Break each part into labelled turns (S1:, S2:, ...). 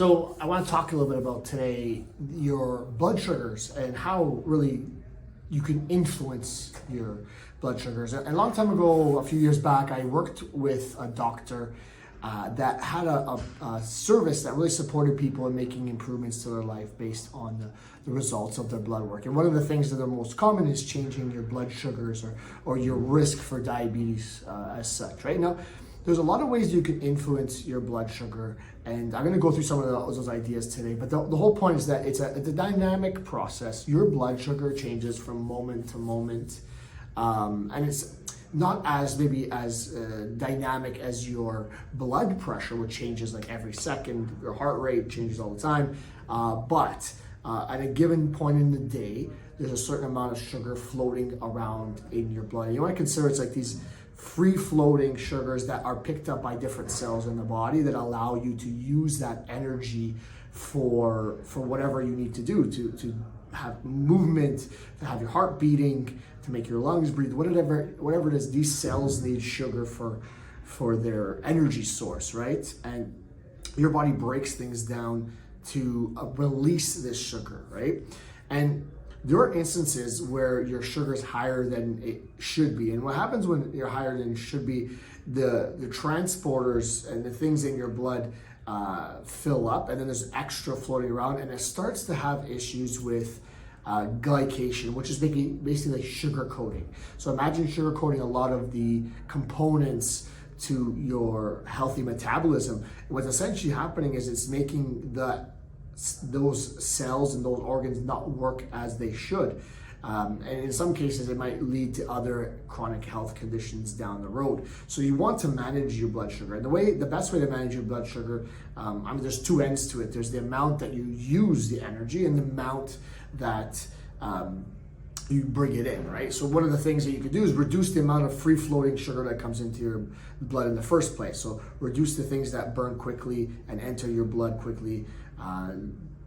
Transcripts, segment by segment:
S1: So I want to talk a little bit about today your blood sugars and how really you can influence your blood sugars. A long time ago, a few years back, I worked with a doctor that had a service that really supported people in making improvements to their life based on the results of their blood work. And one of the things that are most common is changing your blood sugars or your risk for diabetes as such, right? Now, there's a lot of ways you can influence your blood sugar, and I'm going to go through some of those ideas today. But the whole point is that it's a dynamic process. Your blood sugar changes from moment to moment, and it's not as dynamic as your blood pressure, which changes like every second. Your heart rate changes all the time, but at a given point in the day, there's a certain amount of sugar floating around in your blood. And you want to consider it's like these free-floating sugars that are picked up by different cells in the body that allow you to use that energy for whatever you need to do, to have movement, to have your heart beating, to make your lungs breathe, whatever it is. These cells need sugar for their energy source, right? And your body breaks things down to release this sugar, right? And there are instances where your sugar is higher than it should be. And what happens when you're higher than it should be, the transporters and the things in your blood fill up, and then there's extra floating around, and it starts to have issues with glycation, which is basically sugar coating. So imagine sugar coating a lot of the components to your healthy metabolism. What's essentially happening is it's making those cells and those organs not work as they should. And in some cases, it might lead to other chronic health conditions down the road. So you want to manage your blood sugar. And the best way to manage your blood sugar, there's two ends to it. There's the amount that you use the energy and the amount that you bring it in, right? So one of the things that you could do is reduce the amount of free-floating sugar that comes into your blood in the first place. So reduce the things that burn quickly and enter your blood quickly.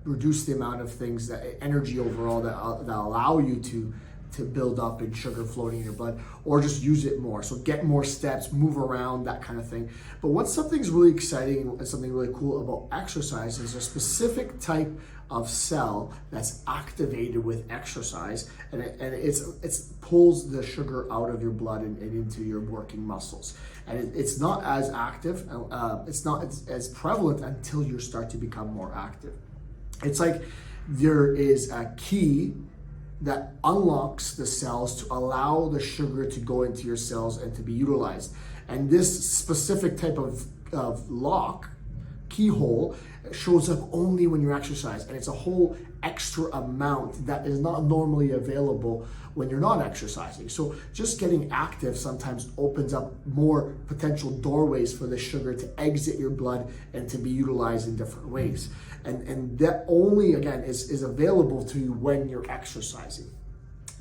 S1: Reduce the amount of things, that energy overall that allow you to build up in sugar floating in your blood, or just use it more. So get more steps, move around, that kind of thing. But something's really exciting and something really cool about exercise is a specific type of cell that's activated with exercise, and it pulls the sugar out of your blood and into your working muscles. And it's not as active, it's not as prevalent until you start to become more active. It's like there is a key that unlocks the cells to allow the sugar to go into your cells and to be utilized. And this specific type of lock, keyhole, shows up only when you exercise, and it's a whole extra amount that is not normally available when you're not exercising. So just getting active sometimes opens up more potential doorways for the sugar to exit your blood and to be utilized in different ways. And that only, again, is available to you when you're exercising.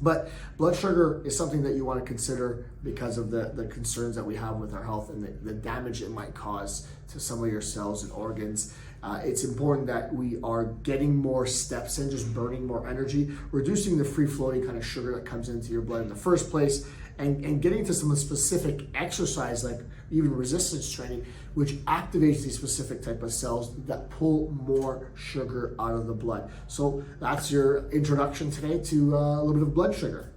S1: But blood sugar is something that you want to consider because of the concerns that we have with our health and the damage it might cause to some of your cells and organs. It's important that we are getting more steps in, just burning more energy, reducing the free-floating kind of sugar that comes into your blood in the first place, and getting to some specific exercise, like even resistance training, which activates these specific type of cells that pull more sugar out of the blood. So that's your introduction today to a little bit of blood sugar.